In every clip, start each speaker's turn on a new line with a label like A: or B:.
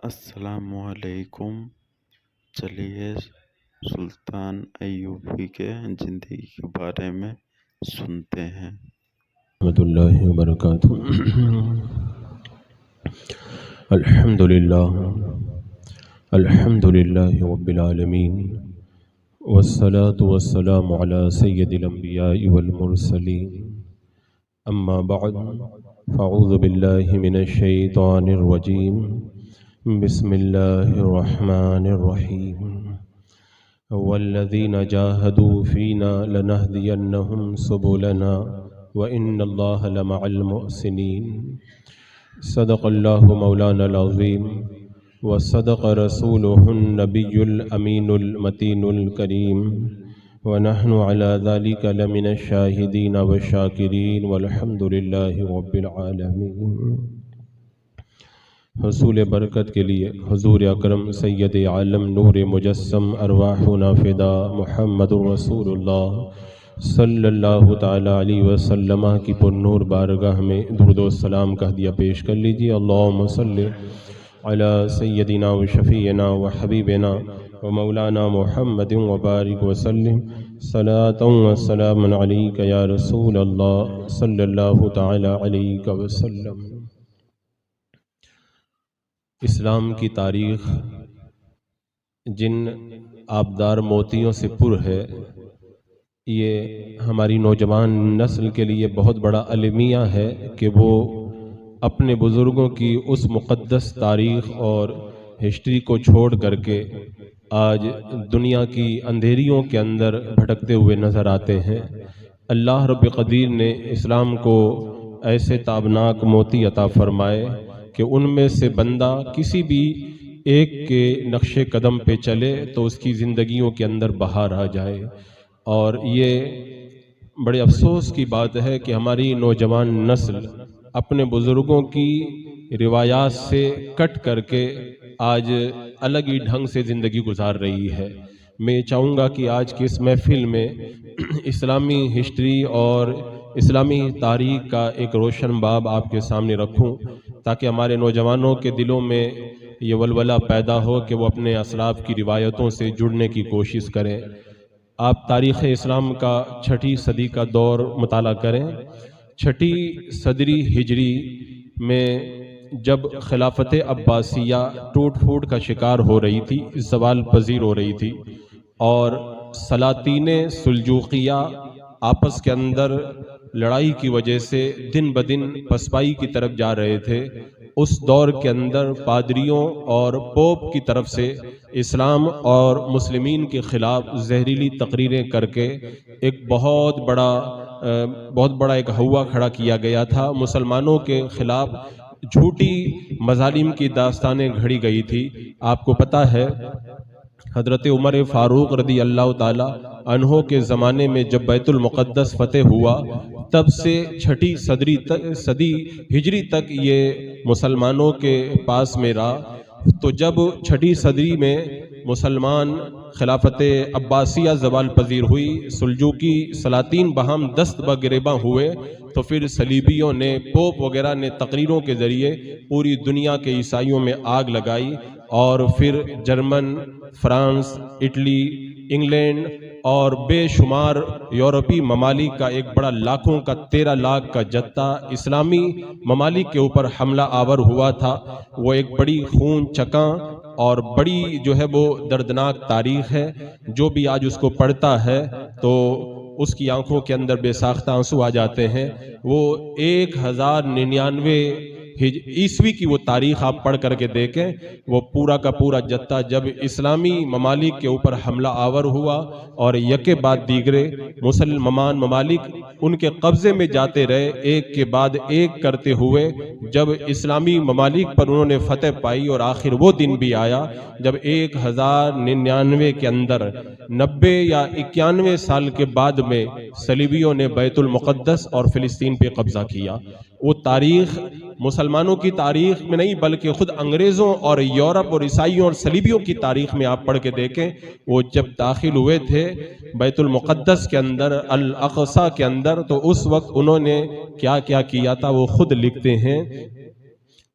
A: السلام علیکم۔ چلیے سلطان ایوبی کے زندگی کے بارے میں سنتے ہیں۔
B: رحمۃ اللہ وبرکاتہ۔ الحمد للہ رب العالمین، والصلاة والسلام علی سید الانبیاء والمرسلین، اما بعد فاعوذ باللہ من الشیطان الرجیم، بسم اللہ الرحمن الرحیم، والذین جاہدوا فینا لنہدینہم سبلنا وَإِنَّ اللَّهَ لَمَعَ الْمُحْسِنِينَ۔ صدق اللہ مولانا العظیم وصدق رسولہ النبی الامین المتین الکریم، ونحن علی ذلک لمن الشاہدین والشاکرین، والحمد للہ رب العالمین۔ حصول برکت کے لیے حضور اکرم سید عالم نور مجسم ارواحنا فدا محمد رسول اللہ صلی اللہ تعالیٰ علیہ وسلم کی پر نور بارگاہ میں درود و سلام کا ہدیہ پیش کر لیجیے۔ اللہم صلی علی سیدنا و شفیعنا و حبیبنا و مولانا محمد و بارک وسلم، صلاۃ و سلام علیک یا رسول اللہ صلی اللہ تعالیٰ علیہ وسلم۔ اسلام کی تاریخ جن آبدار موتیوں سے پر ہے، یہ ہماری نوجوان نسل کے لیے بہت بڑا المیہ ہے کہ وہ اپنے بزرگوں کی اس مقدس تاریخ اور ہسٹری کو چھوڑ کر کے آج دنیا کی اندھیریوں کے اندر بھٹکتے ہوئے نظر آتے ہیں۔ اللہ رب قدیر نے اسلام کو ایسے تابناک موتی عطا فرمائے کہ ان میں سے بندہ کسی بھی ایک کے نقش قدم پہ چلے تو اس کی زندگیوں کے اندر بہار آ جائے۔ اور یہ بڑے افسوس کی بات ہے کہ ہماری نوجوان نسل اپنے بزرگوں کی روایات سے کٹ کر کے آج الگ ہی ڈھنگ سے زندگی گزار رہی ہے۔ میں چاہوں گا کہ آج کی اس محفل میں اسلامی ہسٹری اور اسلامی تاریخ کا ایک روشن باب آپ کے سامنے رکھوں، تاکہ ہمارے نوجوانوں کے دلوں میں یہ ولولہ پیدا ہو کہ وہ اپنے اسلاف کی روایتوں سے جڑنے کی کوشش کریں۔ آپ تاریخ اسلام کا 6 صدی کا دور مطالعہ کریں۔ 6 صدی ہجری میں جب خلافت عباسیہ ٹوٹ پھوٹ کا شکار ہو رہی تھی، زوال پذیر ہو رہی تھی، اور سلاطین سلجوقیہ آپس کے اندر لڑائی کی وجہ سے دن بدن پسپائی کی طرف جا رہے تھے، اس دور کے اندر پادریوں اور پوپ کی طرف سے اسلام اور مسلمین کے خلاف زہریلی تقریریں کر کے ایک بہت بڑا ایک ہوا کھڑا کیا گیا تھا۔ مسلمانوں کے خلاف جھوٹی مظالم کی داستانیں گھڑی گئی تھی۔ آپ کو پتہ ہے حضرت عمر فاروق رضی اللہ تعالی عنہ کے زمانے میں جب بیت المقدس فتح ہوا، تب سے 6 صدی ہجری تک یہ مسلمانوں کے پاس میں رہا۔ تو جب 6 صدی میں مسلمان خلافت عباسیہ زوال پذیر ہوئی، سلجوقی سلاطین بہم دست بگریباں ہوئے، تو پھر صلیبیوں نے، پوپ وغیرہ نے تقریروں کے ذریعے پوری دنیا کے عیسائیوں میں آگ لگائی، اور پھر جرمن، فرانس، اٹلی، انگلینڈ اور بے شمار یورپی ممالک کا ایک بڑا لاکھوں کا 13 لاکھ کا جتھا اسلامی ممالک کے اوپر حملہ آور ہوا تھا۔ وہ ایک بڑی خون چکاں اور بڑی جو ہے وہ دردناک تاریخ ہے۔ جو بھی آج اس کو پڑھتا ہے تو اس کی آنکھوں کے اندر بے ساختہ آنسو آ جاتے ہیں۔ وہ 1099 عیسوی کی وہ تاریخ آپ پڑھ کر کے دیکھیں، وہ پورا کا پورا جتھا جب اسلامی ممالک کے اوپر حملہ آور ہوا اور یکے بعد دیگرے مسلمان ممالک ان کے قبضے میں جاتے رہے، ایک کے بعد ایک کرتے ہوئے جب اسلامی ممالک پر انہوں نے فتح پائی، اور آخر وہ دن بھی آیا جب 1099 کے اندر 90 یا 91 سال کے بعد میں صلیبیوں نے بیت المقدس اور فلسطین پہ قبضہ کیا۔ وہ تاریخ مسلمانوں کی تاریخ میں نہیں بلکہ خود انگریزوں اور یورپ اور عیسائیوں اور صلیبیوں کی تاریخ میں آپ پڑھ کے دیکھیں، وہ جب داخل ہوئے تھے بیت المقدس کے اندر، الاقصی کے اندر، تو اس وقت انہوں نے کیا کیا کیا تھا وہ خود لکھتے ہیں۔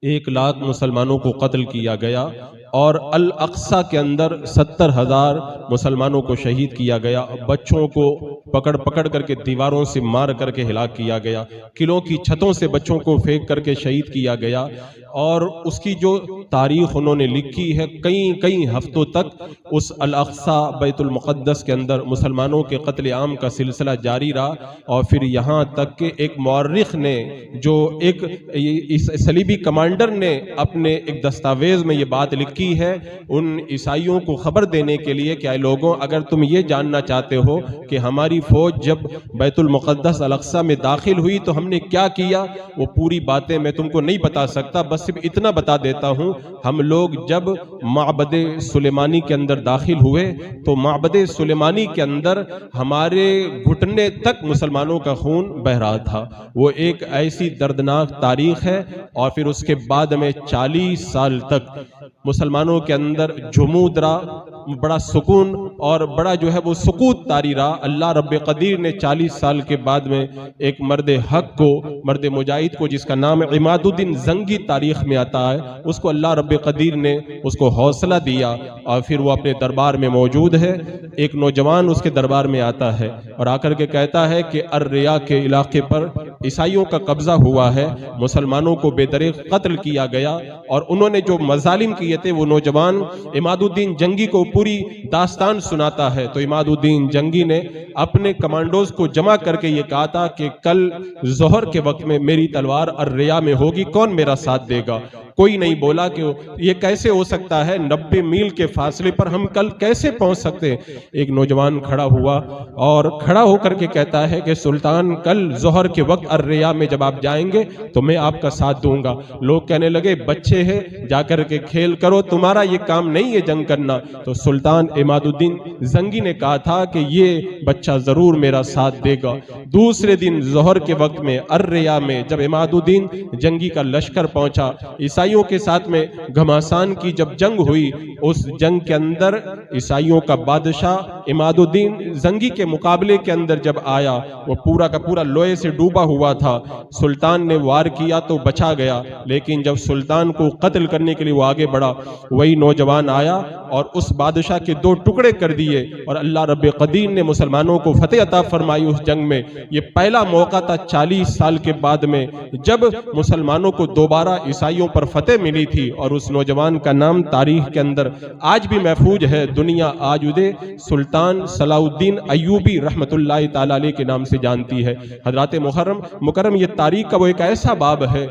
B: 1 لاکھ مسلمانوں کو قتل کیا گیا اور الاقصی کے اندر 70,000 مسلمانوں کو شہید کیا گیا، بچوں کو پکڑ پکڑ کر کے دیواروں سے مار کر کے ہلاک کیا گیا، قلعوں کی چھتوں سے بچوں کو پھینک کر کے شہید کیا گیا، اور اس کی جو تاریخ انہوں نے لکھی ہے کئی ہفتوں تک اس الاقصی بیت المقدس کے اندر مسلمانوں کے قتل عام کا سلسلہ جاری رہا، اور پھر یہاں تک کہ ایک مورخ نے جو ایک صلیبی کمانڈر نے اپنے ایک دستاویز میں یہ بات لکھی ہے ان عیسائیوں کو خبر دینے کے لیے کہ اے لوگوں، اگر تم یہ جاننا چاہتے ہو کہ ہماری فوج جب بیت المقدس الاقصی میں داخل ہوئی تو ہم نے کیا کیا، وہ پوری باتیں میں تم کو نہیں بتا سکتا، بس صرف اتنا بتا دیتا ہوں، ہم لوگ جب معبد سلیمانی کے اندر داخل ہوئے تو معبد سلیمانی کے اندر ہمارے گھٹنے تک مسلمانوں کا خون بہہ رہا تھا۔ وہ ایک ایسی دردناک تاریخ ہے، اور پھر اس کے بعد میں 40 سال تک مسلمانوں کے اندر جمود رہا، بڑا سکون اور بڑا جو ہے وہ سکوت طاری رہا۔ اللہ رب قدیر نے 40 سال کے بعد میں ایک مرد حق کو، مرد مجاہد کو، جس کا نام عماد الدین زنگی تاریخ میں آتا ہے، اس کو اللہ رب قدیر نے اس کو حوصلہ دیا، اور پھر وہ اپنے دربار میں موجود ہے۔ ایک نوجوان اس کے دربار میں آتا ہے اور آ کر کے کہتا ہے کہ الریا کے علاقے پر عیسائیوں کا قبضہ ہوا ہے، مسلمانوں کو بے دریغ قتل کیا گیا، اور انہوں نے جو مظالم کیے تھے وہ نوجوان عماد الدین جنگی کو پوری داستان سناتا ہے۔ تو عماد الدین جنگی نے اپنے کمانڈوز کو جمع کر کے یہ کہا تھا کہ کل ظہر کے وقت میں میری تلوار الریا میں ہوگی، کون میرا ساتھ دے گا؟ کوئی نہیں بولا کہ یہ کیسے ہو سکتا ہے، 90 میل کے فاصلے پر ہم کل کیسے پہنچ سکتے؟ ایک نوجوان کھڑا ہوا اور کھڑا ہو کر کے کہتا ہے کہ سلطان کل ظہر کے وقت الریا میں جب آپ جائیں گے تو میں آپ کا ساتھ دوں گا۔ لوگ کہنے لگے بچے ہیں، جا کر کے کھیل کرو، تمہارا یہ کام نہیں ہے جنگ کرنا۔ تو سلطان عماد الدین زنگی نے کہا تھا کہ یہ بچہ ضرور میرا ساتھ دے گا۔ دوسرے دن ظہر کے وقت میں الریا میں جب عماد الدین جنگی کا لشکر پہنچا، عیسائیوں کے ساتھ میں گھماسان کی جب جنگ ہوئی، اس جنگ کے اندر عیسائیوں کا بادشاہ عماد الدین زنگی کے مقابلے کے اندر جب آیا، وہ پورا کا پورا لوہے سے ڈوبا ہوا تھا۔ سلطان نے وار کیا تو بچا گیا، لیکن جب سلطان کو قتل کرنے کے لیے وہ آگے بڑھا، وہی نوجوان آیا اور اس بادشاہ کے 2 ٹکڑے کر دیے، اور اللہ رب قدیر نے مسلمانوں کو فتح عطا فرمائی اس جنگ میں۔ یہ پہلا موقع تھا 40 سال کے بعد میں جب مسلمانوں کو دوبارہ عیسائیوں پر فتح ملی تھی، اور اس نوجوان کا نام تاریخ کے اندر آج بھی محفوظ ہے۔ دنیا آج اسے سلطان صلاح الدین ایوبی رحمت اللہ تعالی علیہ کے نام سے جانتی ہے۔ حضرات مکرم، یہ تاریخ کا وہ ایک ایسا باب ہے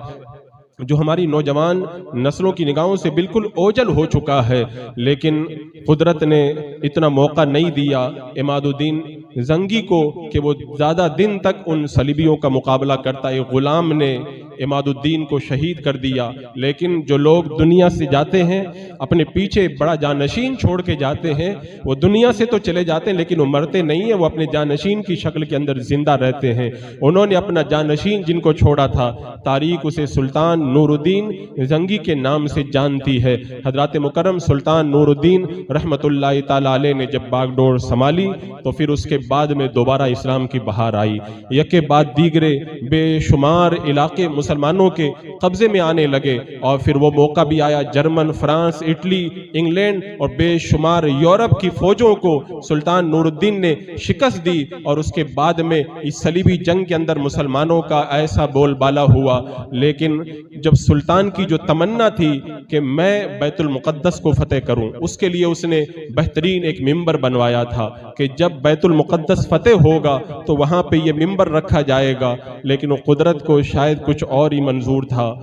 B: جو ہماری نوجوان نسلوں کی نگاہوں سے بالکل اوجھل ہو چکا ہے، لیکن قدرت نے اتنا موقع نہیں دیا عماد الدین زنگی کو کہ وہ زیادہ دن تک ان صلیبیوں کا مقابلہ کرتا۔ ایک غلام نے عماد الدین کو شہید کر دیا، لیکن جو لوگ دنیا سے جاتے ہیں اپنے پیچھے بڑا جانشین چھوڑ کے جاتے ہیں، وہ دنیا سے تو چلے جاتے ہیں لیکن وہ مرتے نہیں ہیں، وہ اپنے جانشین کی شکل کے اندر زندہ رہتے ہیں۔ انہوں نے اپنا جانشین جن کو چھوڑا تھا، تاریخ اسے سلطان نور الدین زنگی کے نام سے جانتی ہے۔ حضرات مکرم، سلطان نور الدین رحمت اللہ تعالی علیہ نے جب باغ ڈور سنبھالی تو پھر اس کے بعد میں دوبارہ اسلام کی بہار آئی، یکے بعد دیگرے بے شمار علاقے مسلمانوں کے قبضے میں آنے لگے، اور پھر وہ موقع بھی آیا جرمن، فرانس، اٹلی، انگلینڈ اور بے شمار یورپ کی فوجوں کو سلطان نور الدین نے شکست دی، اور اس کے بعد میں اس صلیبی جنگ کے اندر مسلمانوں کا ایسا بول بالا ہوا۔ لیکن جب سلطان کی جو تمنا تھی کہ میں بیت المقدس کو فتح کروں، اس کے لیے اس نے بہترین ایک ممبر بنوایا تھا کہ جب بیت المقدس فتح ہوگا تو وہاں پہ یہ ممبر رکھا جائے گا، لیکن وہ قدرت کو شاید کچھ اور ہی منظور تھا۔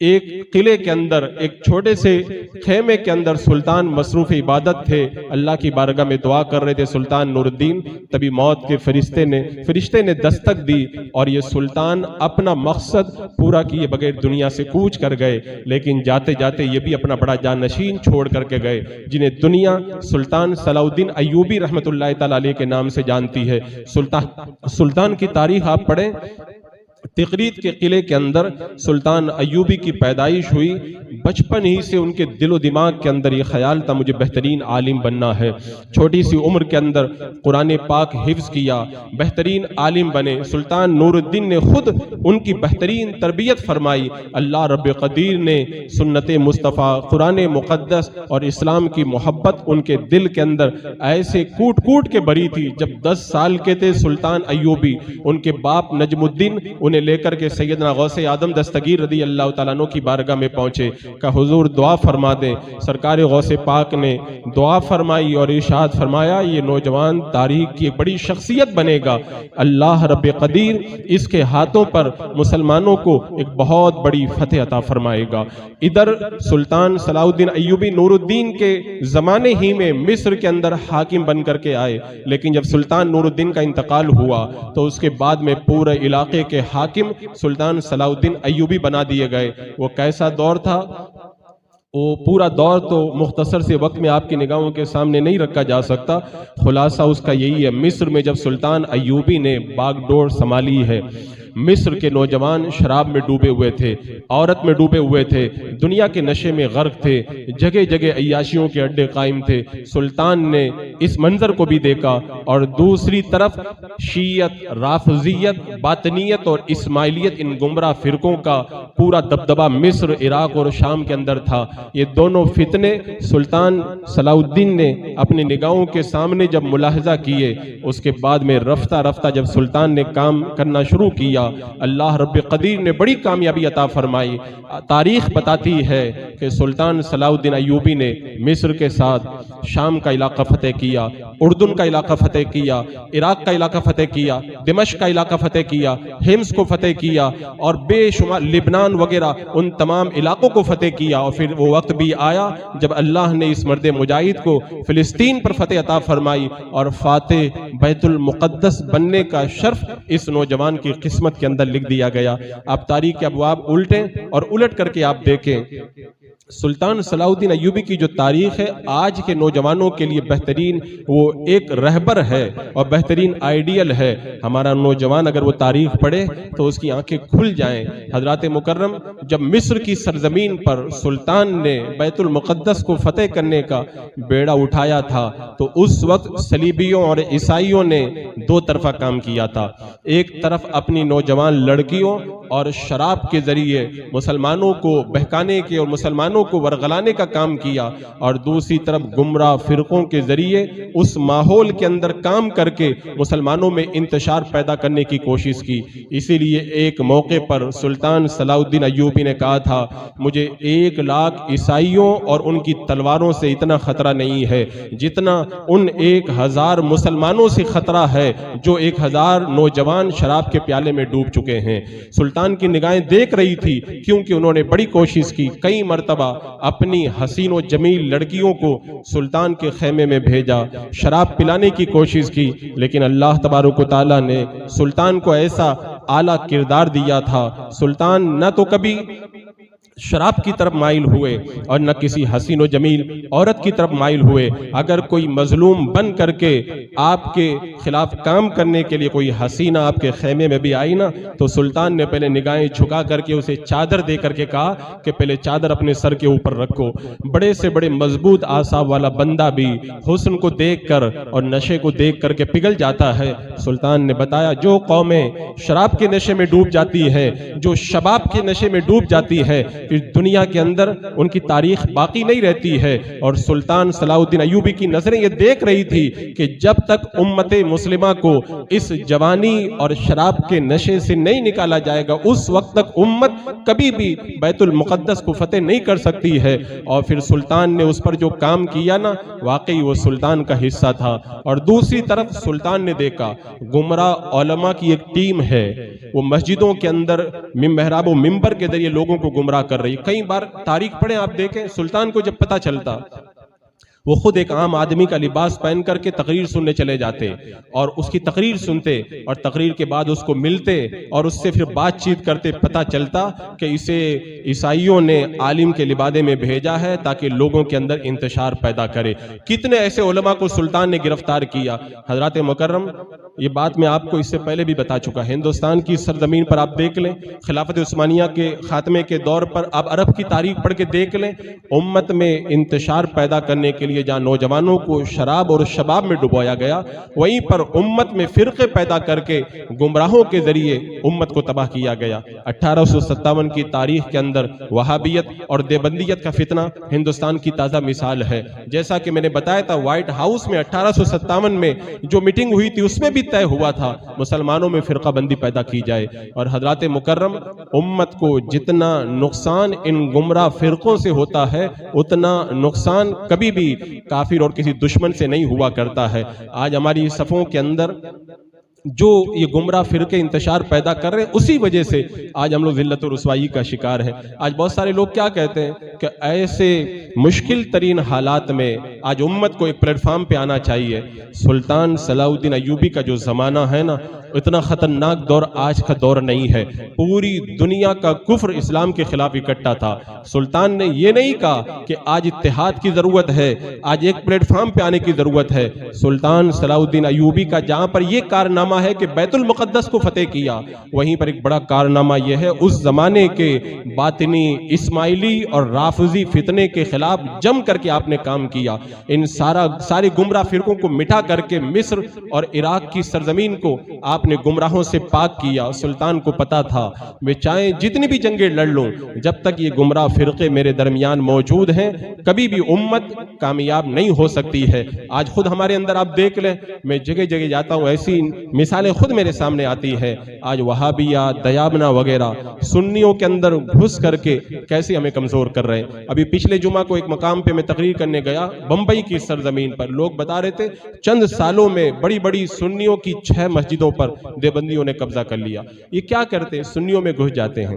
B: ایک قلعے کے اندر، ایک چھوٹے سے خیمے کے اندر سلطان مصروف عبادت تھے، اللہ کی بارگاہ میں دعا کر رہے تھے سلطان نور الدین، تبھی موت کے فرشتے نے دستک دی، اور یہ سلطان اپنا مقصد پورا کیے بغیر دنیا سے کوچ کر گئے، لیکن جاتے جاتے یہ بھی اپنا بڑا جانشین چھوڑ کر کے گئے، جنہیں دنیا سلطان صلاح الدین ایوبی رحمت اللہ تعالی علیہ کے نام سے جانتی ہے۔ سلطان کی تاریخ آپ پڑھیں، تقریت کے قلعے کے اندر سلطان ایوبی کی پیدائش ہوئی۔ بچپن ہی سے ان کے دل و دماغ کے اندر یہ خیال تھا مجھے بہترین عالم بننا ہے۔ چھوٹی سی عمر کے اندر قرآن پاک حفظ کیا، بہترین عالم بنے۔ سلطان نور الدین نے خود ان کی بہترین تربیت فرمائی۔ اللہ رب قدیر نے سنت مصطفیٰ، قرآن مقدس اور اسلام کی محبت ان کے دل کے اندر ایسے کوٹ کوٹ کے بری تھی۔ جب 10 سال کے تھے سلطان ایوبی، ان کے باپ نجم الدین انہیں لے کر کے سیدنا غوث آدم دستگیر رضی اللہ تعالیٰ عنہ کی بارگاہ میں پہنچے کہ حضور دعا فرما دیں۔ سرکار غوث پاک نے دعا فرمائی اور ارشاد فرمایا یہ نوجوان تاریخ کی ایک بڑی شخصیت بنے گا، اللہ رب قدیر اس کے ہاتھوں پر مسلمانوں کو ایک بہت بڑی فتح عطا فرمائے گا۔ ادھر سلطان صلاح الدین ایوبی نور الدین کے زمانے ہی میں مصر کے اندر حاکم بن کر کے آئے، لیکن جب سلطان نور الدین کا انتقال ہوا تو اس کے بعد میں پورے علاقے کے حاکم سلطان صلاح الدین ایوبی بنا دیے گئے۔ وہ کیسا دور تھا؟ وہ پورا دور تو مختصر سے وقت میں آپ کی نگاہوں کے سامنے نہیں رکھا جا سکتا، خلاصہ اس کا یہی ہے۔ مصر میں جب سلطان ایوبی نے باغ ڈور سنبھالی ہے، مصر کے نوجوان شراب میں ڈوبے ہوئے تھے، عورت میں ڈوبے ہوئے تھے، دنیا کے نشے میں غرق تھے، جگہ جگہ عیاشیوں کے اڈے قائم تھے۔ سلطان نے اس منظر کو بھی دیکھا اور دوسری طرف شیعت، رافضیت، باطنیت اور اسماعیلیت ان گمراہ فرقوں کا پورا دبدبہ مصر، عراق اور شام کے اندر تھا۔ یہ دونوں فتنے سلطان صلاح الدین نے اپنی نگاہوں کے سامنے جب ملاحظہ کیے، اس کے بعد میں رفتہ رفتہ جب سلطان نے کام کرنا شروع کیا، اللہ رب قدیر نے بڑی کامیابی عطا فرمائی۔ تاریخ بتاتی ہے کہ سلطان صلاح الدین ایوبی نے مصر کے ساتھ شام کا علاقہ فتح کیا، اردن کا علاقہ فتح کیا، عراق کا علاقہ فتح کیا، دمشق کا علاقہ فتح کیا، حمص کو فتح کیا اور بے شمار لبنان وغیرہ ان تمام علاقوں کو فتح کیا۔ اور پھر وہ وقت بھی آیا جب اللہ نے اس مرد مجاہد کو فلسطین پر فتح عطا فرمائی اور فاتح بیت المقدس بننے کا شرف اس نوجوان کی قسمت کے اندر لکھ دیا گیا۔ آپ تاریخ کے ابواب الٹیں اور الٹ کر کے آپ دیکھیں، سلطان صلاح الدین ایوبی کی جو تاریخ ہے آج کے نوجوانوں کے لیے بہترین وہ ایک رہبر ہے اور بہترین آئیڈیل ہے۔ ہمارا نوجوان اگر وہ تاریخ پڑھے تو اس کی آنکھیں کھل جائیں۔ حضرات مکرم جب مصر کی سرزمین پر سلطان نے بیت المقدس کو فتح کرنے کا بیڑا اٹھایا تھا تو اس وقت صلیبیوں اور عیسائیوں نے دو طرفہ کام کیا تھا۔ ایک طرف اپنی نوجوان لڑکیوں اور شراب کے ذریعے مسلمانوں کو بہکانے کے اور مسلمانوں کو ورغلانے کا کام کیا، اور دوسری طرف گمراہ فرقوں کے ذریعے اس ماحول کے اندر کام کر کے مسلمانوں میں انتشار پیدا کرنے کی کوشش کی۔ اسی لیے ایک موقع پر سلطان صلاح الدین ایوبی نے کہا تھا مجھے 1,00,000 عیسائیوں اور ان کی تلواروں سے اتنا خطرہ نہیں ہے جتنا ان 1,000 مسلمانوں سے خطرہ ہے جو 1,000 نوجوان شراب کے پیالے میں ڈوب چکے ہیں۔ سلطان کی نگاہیں دیکھ رہی تھی کیونکہ انہوں نے بڑی کوشش کی، کئی مرتبہ اپنی حسین و جمیل لڑکیوں کو سلطان کے خیمے میں بھیجا، شراب پلانے کی کوشش کی، لیکن اللہ تبارک و تعالیٰ نے سلطان کو ایسا اعلیٰ کردار دیا تھا، سلطان نہ تو کبھی شراب کی طرف مائل ہوئے اور نہ کسی حسین و جمیل عورت کی طرف مائل ہوئے۔ اگر کوئی مظلوم بن کر کے آپ کے خلاف کام کرنے کے لیے کوئی حسینہ آپ کے خیمے میں بھی آئی نا تو سلطان نے پہلے نگاہیں جھکا کر کے اسے چادر دے کر کے کہا کہ پہلے چادر اپنے سر کے اوپر رکھو۔ بڑے سے بڑے مضبوط اعصاب والا بندہ بھی حسن کو دیکھ کر اور نشے کو دیکھ کر کے پگھل جاتا ہے۔ سلطان نے بتایا جو قومیں شراب کے نشے میں ڈوب جاتی ہے، جو شباب کے نشے میں ڈوب جاتی ہے، پھر دنیا کے اندر ان کی تاریخ باقی نہیں رہتی ہے۔ اور سلطان صلاح الدین ایوبی کی نظریں یہ دیکھ رہی تھی کہ جب تک امت مسلمہ کو اس جوانی اور شراب کے نشے سے نہیں نکالا جائے گا اس وقت تک امت کبھی بھی بیت المقدس کو فتح نہیں کر سکتی ہے۔ اور پھر سلطان نے اس پر جو کام کیا نا واقعی وہ سلطان کا حصہ تھا۔ اور دوسری طرف سلطان نے دیکھا گمراہ علماء کی ایک ٹیم ہے، وہ مسجدوں کے اندر محراب و منبر کے ذریعے لوگوں کو گمراہ کر رہی۔ کئی بار تاریخ پڑھیں آپ دیکھیں، سلطان کو جب پتہ چلتا وہ خود ایک عام آدمی کا لباس پہن کر کے تقریر سننے چلے جاتے اور اس کی تقریر سنتے اور تقریر کے بعد اس کو ملتے اور اس سے پھر بات چیت کرتے، پتہ چلتا کہ اسے عیسائیوں نے عالم کے لبادے میں بھیجا ہے تاکہ لوگوں کے اندر انتشار پیدا کرے۔ کتنے ایسے علماء کو سلطان نے گرفتار کیا۔ حضرات مکرم، یہ بات میں آپ کو اس سے پہلے بھی بتا چکا، ہندوستان کی سرزمین پر آپ دیکھ لیں، خلافت عثمانیہ کے خاتمے کے دور پر آپ عرب کی تاریخ پڑھ کے دیکھ لیں، امت میں انتشار پیدا کرنے کے لیے جہاں نوجوانوں کو شراب اور شباب میں ڈبویا گیا، وہیں پر امت میں فرقے پیدا کر کے گمراہوں کے ذریعے امت کو تباہ کیا گیا۔ 1857 کی تاریخ کے اندر وہابیت اور دیوبندیت کا فتنہ ہندوستان کی تازہ مثال ہے۔ جیسا کہ میں نے بتایا تھا، وائٹ ہاؤس میں 1857 میں جو میٹنگ ہوئی تھی اس میں بھی طے ہوا تھا مسلمانوں میں فرقہ بندی پیدا کی جائے۔ اور حضرات مکرم، امت کو جتنا نقصان ان گمراہ فرقوں سے ہوتا ہے اتنا نقصان کبھی بھی کافر اور کسی دشمن سے نہیں ہوا کرتا ہے۔ آج ہماری صفوں کے اندر جو یہ گمراہ فرقے انتشار پیدا کر رہے ہیں، اسی وجہ سے آج ہم لوگ ذلت و رسوائی کا شکار ہیں۔ آج بہت سارے لوگ کیا کہتے ہیں کہ ایسے مشکل ترین حالات میں آج امت کو ایک پلیٹ فارم پہ آنا چاہیے۔ سلطان صلاح الدین ایوبی کا جو زمانہ ہے نا، اتنا خطرناک دور آج کا دور نہیں ہے۔ پوری دنیا کا کفر اسلام کے خلاف اکٹھا تھا۔ سلطان نے یہ نہیں کہا کہ آج اتحاد کی ضرورت ہے، آج ایک پلیٹ فارم پہ آنے کی ضرورت ہے۔ سلطان صلاح الدین ایوبی کا جہاں پر یہ کارنامہ ہے کہ بیت المقدس کو فتح کیا، وہیں پر ایک بڑا کارنامہ یہ ہے اس زمانے کے باطنی اسماعیلی اور رافضی فتنے کے خلاف جم کر کے آپ نے کام کیا۔ ان سارے گمراہ فرقوں کو مٹا کر کے مصر اور عراق کی سرزمین کو آپ نے گمراہوں سے پاک کیا۔ سلطان کو پتا تھا میں چاہے جتنی بھی جنگیں لڑ لوں، جب تک یہ گمراہ فرقے میرے درمیان موجود ہیں کبھی بھی امت کامیاب نہیں ہو سکتی ہے۔ آج خود ہمارے اندر آپ دیکھ لیں، میں جگہ جگہ جاتا ہوں، ایسی مثالیں خود میرے سامنے آتی ہے۔ آج وہابیہ، دیابنا وغیرہ سنیوں کے اندر گھس کر کے کیسے ہمیں کمزور کر رہے ہیں۔ ابھی پچھلے جمعہ کو ایک مقام پہ میں تقریر کرنے گیا، بمبئی کی سرزمین پر، لوگ بتا رہے تھے چند سالوں میں بڑی بڑی سنیوں کی 6 مسجدوں پر دیوبندیوں نے قبضہ کر لیا۔ یہ کیا کرتے ہیں؟ سنیوں میں گھس جاتے ہیں،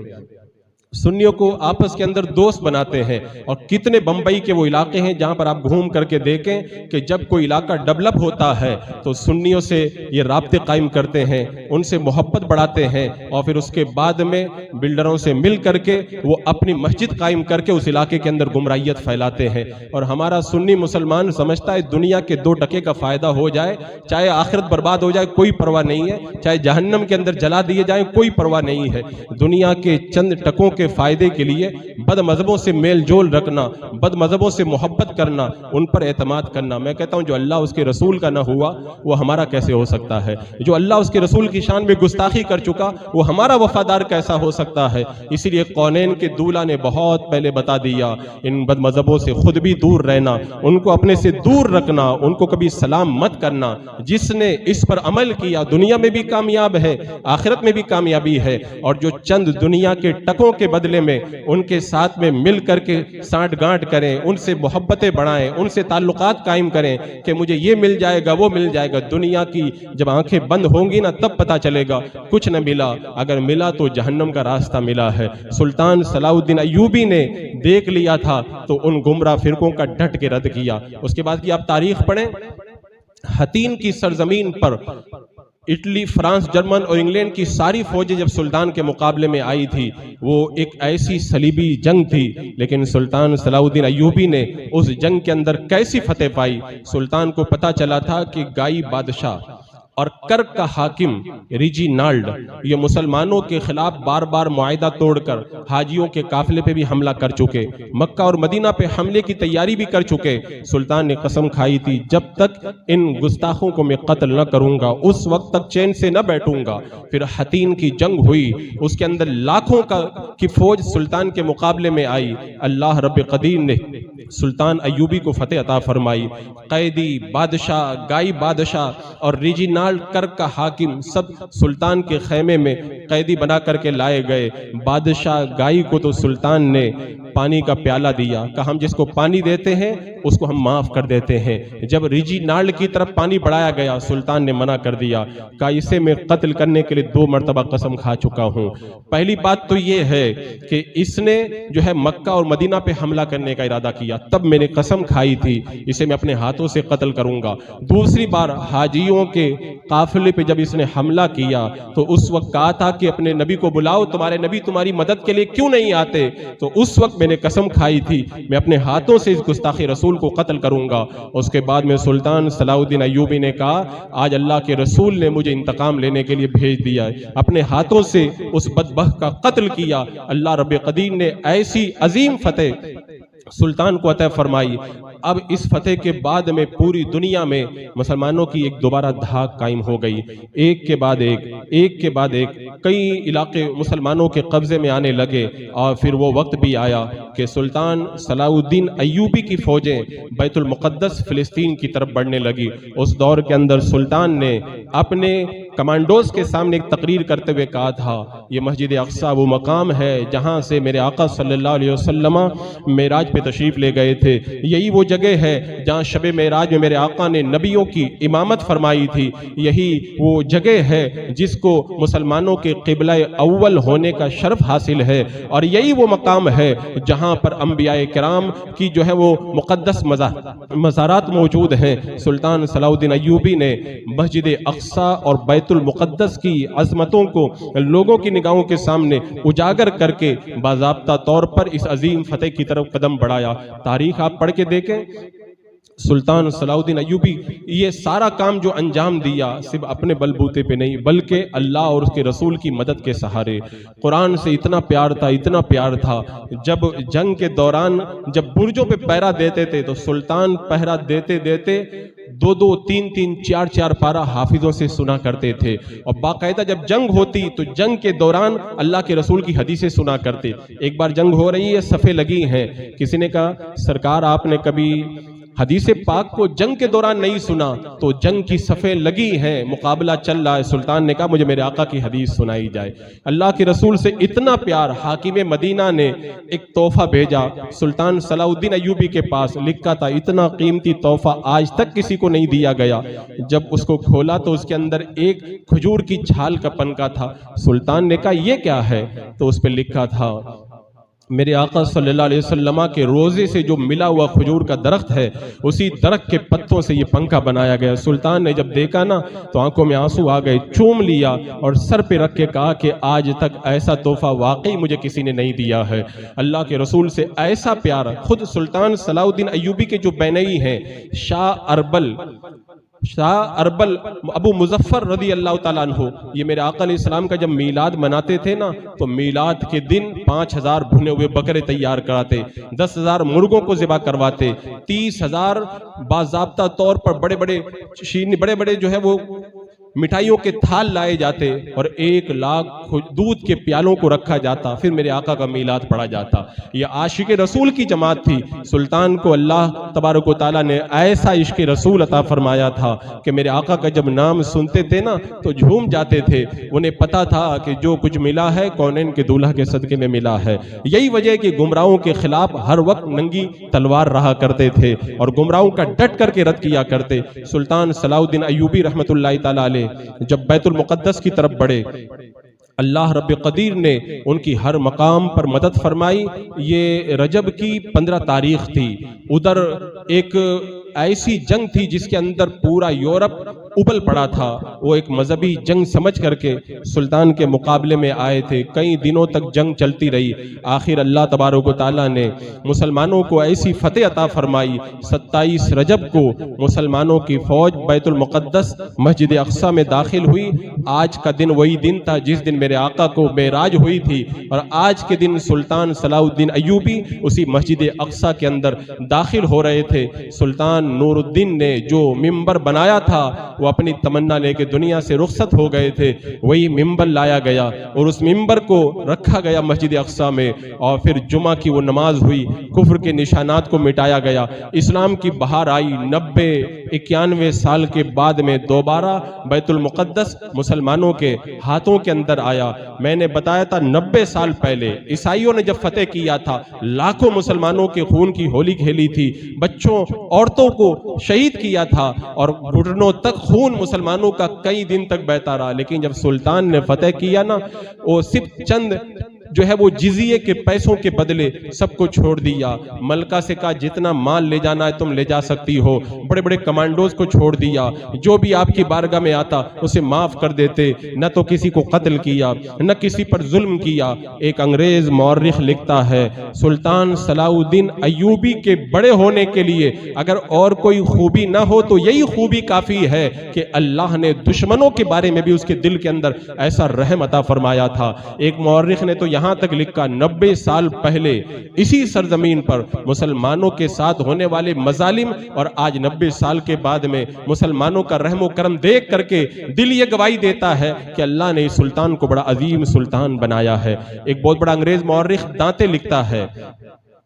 B: سنیوں کو آپس کے اندر دوست بناتے ہیں۔ اور کتنے بمبئی کے وہ علاقے ہیں جہاں پر آپ گھوم کر کے دیکھیں کہ جب کوئی علاقہ ڈیولپ ہوتا ہے تو سنیوں سے یہ رابطے قائم کرتے ہیں، ان سے محبت بڑھاتے ہیں، اور پھر اس کے بعد میں بلڈروں سے مل کر کے وہ اپنی مسجد قائم کر کے اس علاقے کے اندر گمراہیت پھیلاتے ہیں۔ اور ہمارا سنی مسلمان سمجھتا ہے دنیا کے 2 ٹکے کا فائدہ ہو جائے، چاہے آخرت برباد ہو جائے کوئی پرواہ نہیں ہے، چاہے جہنم کے اندر جلا دیے جائیں کوئی پرواہ نہیں ہے۔ دنیا کے چند ٹکوں کے فائدے کے لیے بد مذہبوں سے میل جول رکھنا، بد مذہبوں سے محبت کرنا، ان پر اعتماد کرنا، میں کہتا ہوں جو اللہ اس کے رسول کا نہ ہوا وہ ہمارا کیسے ہو سکتا ہے؟ جو اللہ اس کے رسول کی شان میں گستاخی کر چکا وہ ہمارا وفادار کیسا ہو سکتا ہے؟ اسی لیے کونین کے دولہ نے بہت پہلے بتا دیا، ان بد مذہبوں سے خود بھی دور رہنا، ان کو اپنے سے دور رکھنا، ان کو کبھی سلام مت کرنا۔ جس نے اس پر عمل کیا دنیا میں بھی کامیاب ہے، آخرت میں بھی کامیابی ہے، اور جو چند دنیا کے ٹکوں کے بدلے میں ان کے ساتھ میں مل کر کے سانٹ گانٹ کریں، ان سے محبتیں بڑھائیں، ان سے تعلقات قائم کریں کہ مجھے یہ مل جائے گا وہ مل جائے گا، دنیا کی جب آنکھیں بند ہوں گی نا تب پتا چلے گا کچھ نہ ملا، اگر ملا تو جہنم کا راستہ ملا ہے۔ سلطان صلاح الدین ایوبی نے دیکھ لیا تھا تو ان گمراہ فرقوں کا ڈٹ کے رد کیا۔ اس کے بعد کی آپ تاریخ پڑھیں، حتین کی سرزمین پر اٹلی، فرانس، جرمن اور انگلینڈ کی ساری فوجیں جب سلطان کے مقابلے میں آئی تھی، وہ ایک ایسی صلیبی جنگ تھی، لیکن سلطان صلاح الدین ایوبی نے اس جنگ کے اندر کیسی فتح پائی؟ سلطان کو پتا چلا تھا کہ گائی بادشاہ اور کرک کا حاکم ریجینالڈ یہ مسلمانوں کے خلاف بار بار معاہدہ توڑ کر حاجیوں کے قافلے پہ بھی حملہ کر چکے، مکہ اور مدینہ پہ حملے کی تیاری بھی کر چکے۔ سلطان نے قسم کھائی تھی جب تک ان گستاخوں کو میں قتل نہ کروں گا اس وقت تک چین سے نہ بیٹھوں گا۔ پھر حتین کی جنگ ہوئی، اس کے اندر لاکھوں کی فوج سلطان کے مقابلے میں آئی، اللہ رب قدیر نے سلطان ایوبی کو فتح عطا فرمائی۔ قیدی، بادشاہ، گائی بادشاہ اور ریجینالڈ کرک کا حاکم سب سلطان کے خیمے میں قیدی بنا کر کے لائے گئے۔ بادشاہ گائی کو تو سلطان نے پانی کا پیالہ دیا، کہا ہم جس کو پانی دیتے ہیں اس کو ہم معاف کر دیتے ہیں۔ جب ریجی نارڈ کی طرف پانی بڑھایا گیا، سلطان نے منع کر دیا، کہا اسے میں قتل کرنے کے لیے 2 مرتبہ قسم کھا چکا ہوں۔ پہلی بات تو یہ ہے کہ اس نے جو ہے مکہ اور مدینہ پہ حملہ کرنے کا ارادہ کیا، تب میں نے قسم کھائی تھی اسے میں اپنے ہاتھوں سے قتل کروں گا۔ دوسری بار حاجیوں کے قافلے پہ جب اس نے حملہ کیا تو اس وقت کہا تھا کہ اپنے نبی کو بلاؤ، تمہارے نبی تمہاری مدد کے لیے کیوں نہیں آتے؟ تو اس وقت میں نے قسم کھائی تھی میں اپنے ہاتھوں سے اس گستاخ رسول کو قتل کروں گا۔ اس کے بعد میں سلطان صلاح الدین ایوبی نے کہا آج اللہ کے رسول نے مجھے انتقام لینے کے لیے بھیج دیا ہے، اپنے ہاتھوں سے اس بدبخت کا قتل کیا۔ اللہ رب قدیر نے ایسی عظیم فتح سلطان کو عطا فرمائی۔ اب اس فتح کے بعد میں پوری دنیا میں مسلمانوں کی ایک دوبارہ دھاک قائم ہو گئی، ایک کے بعد ایک کئی علاقے مسلمانوں کے قبضے میں آنے لگے، اور پھر وہ وقت بھی آیا کہ سلطان صلاح الدین ایوبی کی فوجیں بیت المقدس فلسطین کی طرف بڑھنے لگی۔ اس دور کے اندر سلطان نے اپنے کمانڈوز کے سامنے ایک تقریر کرتے ہوئے کہا تھا یہ مسجد اقصی وہ مقام ہے جہاں سے میرے آقا صلی اللہ علیہ وسلم معراج پہ تشریف لے گئے تھے، یہی وہ جگہ ہے جہاں شب معراج میں میرے آقا نے نبیوں کی امامت فرمائی تھی، یہی وہ جگہ ہے جس کو مسلمانوں کے قبلہ اول ہونے کا شرف حاصل ہے، اور یہی وہ مقام ہے جہاں پر انبیاء کرام کی جو ہے وہ مقدس مزارات موجود ہیں۔ سلطان صلاح الدین ایوبی نے مسجد اقصی اور بیت المقدس کی عظمتوں کو لوگوں کی نگاہوں کے سامنے اجاگر کر کے باضابطہ طور پر اس عظیم فتح کی طرف قدم بڑھایا۔ تاریخ آپ پڑھ کے دیکھیں، سلطان صلاح الدین ایوبی یہ سارا کام جو انجام دیا صرف اپنے بل بوتے پہ نہیں بلکہ اللہ اور اس کے رسول کی مدد کے سہارے۔ قرآن سے اتنا پیار تھا، جب جنگ کے دوران جب برجوں پہ پہرا دیتے تھے تو سلطان پہرا دیتے 2 3 4 پارا حافظوں سے سنا کرتے تھے، اور باقاعدہ جب جنگ ہوتی تو جنگ کے دوران اللہ کے رسول کی حدیثیں سنا کرتے۔ ایک بار جنگ ہو رہی ہے، صفیں لگی ہیں، کسی نے کہا سرکار آپ نے کبھی حدیث پاک کو جنگ کے دوران نہیں سنا؟ تو جنگ کی صفیں لگی ہیں، مقابلہ چل رہا ہے، سلطان نے کہا مجھے میرے آقا کی حدیث سنائی جائے۔ اللہ کے رسول سے اتنا پیار، حاکم مدینہ نے ایک تحفہ بھیجا سلطان صلاح الدین ایوبی کے پاس، لکھا تھا اتنا قیمتی تحفہ آج تک کسی کو نہیں دیا گیا۔ جب اس کو کھولا تو اس کے اندر ایک کھجور کی چھال کا پنکا تھا۔ سلطان نے کہا یہ کیا ہے؟ تو اس پہ لکھا تھا میرے آقا صلی اللہ علیہ وسلم کے روزے سے جو ملا ہوا کھجور کا درخت ہے، اسی درخت کے پتوں سے یہ پنکھا بنایا گیا۔ سلطان نے جب دیکھا نا تو آنکھوں میں آنسو آ گئے، چوم لیا اور سر پہ رکھ کے کہا کہ آج تک ایسا تحفہ واقعی مجھے کسی نے نہیں دیا ہے۔ اللہ کے رسول سے ایسا پیار، خود سلطان صلاح الدین ایوبی کے جو بینئی ہیں شاہ اربل ابو مظفر رضی اللہ تعالیٰ عنہ، یہ میرے آقا علیہ السلام کا جب میلاد مناتے تھے نا تو میلاد کے دن 5000 بھنے ہوئے بکرے تیار کراتے، 10,000 مرغوں کو ذبح کرواتے، 30,000 باضابطہ طور پر بڑے بڑے جو ہے وہ مٹھائیوں کے تھال لائے جاتے، اور 1 لاکھ دودھ کے پیالوں کو رکھا جاتا، پھر میرے آقا کا میلاد پڑھا جاتا۔ یہ عاشق رسول کی جماعت تھی۔ سلطان کو اللہ تبارک و تعالیٰ نے ایسا عشق رسول عطا فرمایا تھا کہ میرے آقا کا جب نام سنتے تھے نا تو جھوم جاتے تھے، انہیں پتا تھا کہ جو کچھ ملا ہے کونین کے دولہا کے صدقے میں ملا ہے۔ یہی وجہ ہے کہ گمراہوں کے خلاف ہر وقت ننگی تلوار رہا کرتے تھے اور گمراہوں کا ڈٹ کر کے رد کیا کرتے۔ سلطان صلاح الدین ایوبی رحمۃ اللہ تعالیٰ علیہ جب بیت المقدس کی طرف بڑھے، اللہ رب قدیر نے ان کی ہر مقام پر مدد فرمائی۔ یہ رجب کی 15 تاریخ تھی، ادھر ایک ایسی جنگ تھی جس کے اندر پورا یورپ ابل پڑا تھا، وہ ایک مذہبی جنگ سمجھ کر کے سلطان کے مقابلے میں آئے تھے، کئی دنوں تک جنگ چلتی رہی، آخر اللہ تبارک و تعالیٰ نے مسلمانوں کو ایسی فتح عطا فرمائی۔ 27 رجب کو مسلمانوں کی فوج بیت المقدس مسجد اقصی میں داخل ہوئی۔ آج کا دن وہی دن تھا جس دن میرے آقا کو معراج ہوئی تھی، اور آج کے دن سلطان صلاح الدین ایوبی اسی مسجد اقصی کے اندر داخل ہو رہے تھے۔ سلطان نور الدین نے جو منبر بنایا تھا وہ اپنی تمنا لے کے دنیا سے رخصت ہو گئے تھے، وہی ممبر لایا گیا اور اس ممبر کو رکھا گیا مسجد اقصی میں، اور پھر جمعہ کی وہ نماز ہوئی، کفر کے نشانات کو مٹایا گیا، اسلام کی بہار آئی۔ 91 سال کے بعد میں دوبارہ بیت المقدس مسلمانوں کے ہاتھوں کے اندر آیا۔ میں نے بتایا تھا 90 سال پہلے عیسائیوں نے جب فتح کیا تھا، لاکھوں مسلمانوں کے خون کی ہولی کھیلی تھی، بچوں عورتوں کو شہید کیا تھا، اور گھٹنوں تک خون مسلمانوں کا کئی دن تک بہتا رہا۔ لیکن جب سلطان نے فتح کیا نا، وہ صرف چند جو ہے وہ جزیے کے پیسوں کے بدلے سب کو چھوڑ دیا۔ ملکہ سے کہا جتنا مال لے جانا ہے تم لے جا سکتی ہو، بڑے بڑے کمانڈوز کو چھوڑ دیا، جو بھی آپ کی بارگاہ میں آتا اسے معاف کر دیتے، نہ تو کسی کو قتل کیا نہ کسی پر ظلم کیا۔ ایک انگریز مورخ لکھتا ہے سلطان صلاح الدین ایوبی کے بڑے ہونے کے لیے اگر اور کوئی خوبی نہ ہو تو یہی خوبی کافی ہے کہ اللہ نے دشمنوں کے بارے میں بھی اس کے دل کے اندر ایسا رحم عطا فرمایا تھا۔ ایک مورخ نے تو یہاں تک لکھا 90 سال پہلے اسی سرزمین پر مسلمانوں کے ساتھ ہونے والے مظالم، اور آج 90 سال کے بعد میں مسلمانوں کا رحم و کرم دیکھ کر کے دل یہ گواہی دیتا ہے کہ اللہ نے اس سلطان کو بڑا عظیم سلطان بنایا ہے۔ ایک بہت بڑا انگریز مورخ دانتے لکھتا ہے،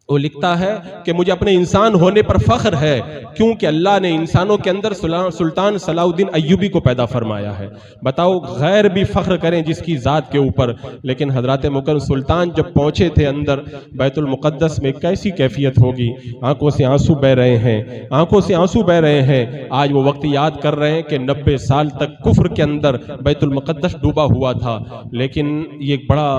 B: وہ لکھتا ہے کہ مجھے اپنے انسان ہونے پر فخر ہے کیونکہ اللہ نے انسانوں کے اندر سلطان صلاح الدین ایوبی کو پیدا فرمایا ہے۔ بتاؤ غیر بھی فخر کریں جس کی ذات کے اوپر، لیکن حضرات مکرم سلطان جب پہنچے تھے اندر بیت المقدس میں کیسی کیفیت ہوگی، آنکھوں سے آنسو بہ رہے ہیں، آنکھوں سے آنسو بہ رہے ہیں۔ آج وہ وقت یاد کر رہے ہیں کہ 90 سال تک کفر کے اندر بیت المقدس ڈوبا ہوا تھا، لیکن یہ ایک بڑا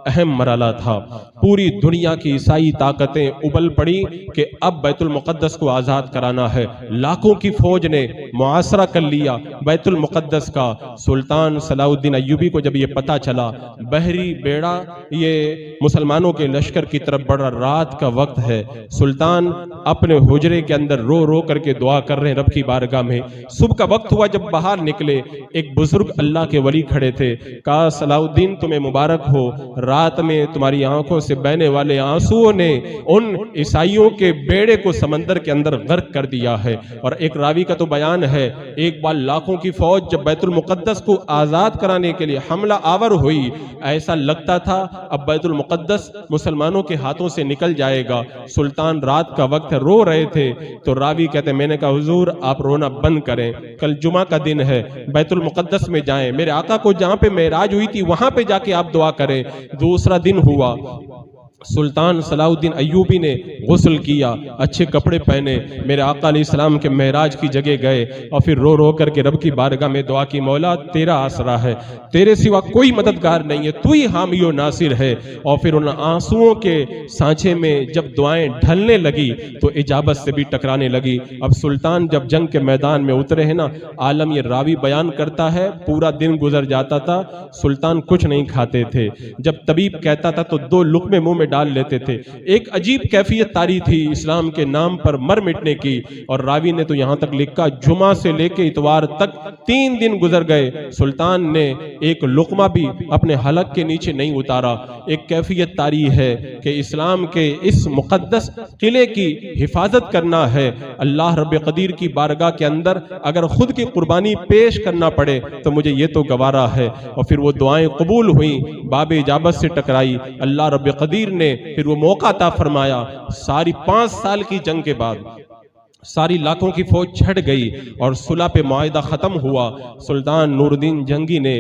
B: اہم مرحلہ تھا۔ پوری دنیا کی عیسائی طاقتیں ابل پڑی کہ اب بیت المقدس کو آزاد کرانا ہے۔ لاکھوں کی فوج نے محاصرہ کر لیا بیت المقدس کا۔ سلطان صلاح الدین ایوبی کو جب یہ پتا چلا، بحری بیڑا یہ مسلمانوں کے لشکر کی طرف بڑا، رات کا وقت ہے، سلطان اپنے حجرے کے اندر رو رو کر کے دعا کر رہے ہیں رب کی بارگاہ میں۔ صبح کا وقت ہوا، جب باہر نکلے ایک بزرگ اللہ کے ولی کھڑے تھے، کہا صلاح الدین تمہیں مبارک ہو، رات میں تمہاری آنکھوں سے بہنے والے آنسوؤں نے ان عیسائیوں کے بیڑے کو سمندر کے اندر غرق کر دیا ہے۔ اور ایک راوی کا تو بیان ہے، ایک بار لاکھوں کی فوج جب بیت المقدس کو آزاد کرانے کے لیے حملہ آور ہوئی، ایسا لگتا تھا اب بیت المقدس مسلمانوں کے ہاتھوں سے نکل جائے گا۔ سلطان رات کا وقت ہے، رو رہے تھے، تو راوی کہتے ہیں میں نے کہا حضور آپ رونا بند کریں، کل جمعہ کا دن ہے، بیت المقدس میں جائیں، میرے آقا کو جہاں پہ معراج ہوئی تھی وہاں پہ جا کے آپ دعا کریں۔ دوسرا دن ہوا، سلطان صلاح الدین ایوبی نے غسل کیا، اچھے کپڑے پہنے، میرے آقا علیہ السلام کے معراج کی جگہ گئے، اور پھر رو رو کر کے رب کی بارگاہ میں دعا کی، مولا تیرا آسرا ہے، تیرے سوا کوئی مددگار نہیں ہے، تو ہی حامی و ناصر ہے۔ اور پھر ان آنسوؤں کے سانچے میں جب دعائیں ڈھلنے لگی تو اجابت سے بھی ٹکرانے لگی۔ اب سلطان جب جنگ کے میدان میں اترے ہیں نا، عالم یہ راوی بیان کرتا ہے پورا دن گزر جاتا تھا، سلطان کچھ نہیں کھاتے تھے، جب طبیب کہتا تھا تو 2 لقمے منہ میں ڈال لیتے تھے۔ ایک عجیب کیفیت طاری تھی اسلام کے نام پر مر مٹنے کی۔ اور راوی نے تو یہاں تک لکھا جمعہ سے لے کے اتوار تک 3 دن گزر گئے، سلطان نے ایک لقمہ بھی اپنے حلق کے نیچے نہیں اتارا۔ ایک کیفیت طاری ہے کہ اسلام کے اس مقدس قلعے کی حفاظت کرنا ہے، اللہ رب قدیر کی بارگاہ کے اندر اگر خود کی قربانی پیش کرنا پڑے تو مجھے یہ تو گوارا ہے۔ اور پھر وہ دعائیں قبول ہوئیں، باب اجابت سے ٹکرائی، اللہ رب قدیر نے پھر وہ موقع عطا فرمایا۔ ساری 5 سال کی جنگ کے بعد ساری لاکھوں کی فوج چھٹ گئی اور صلح پہ معاہدہ ختم ہوا۔ سلطان نور الدین جنگی نے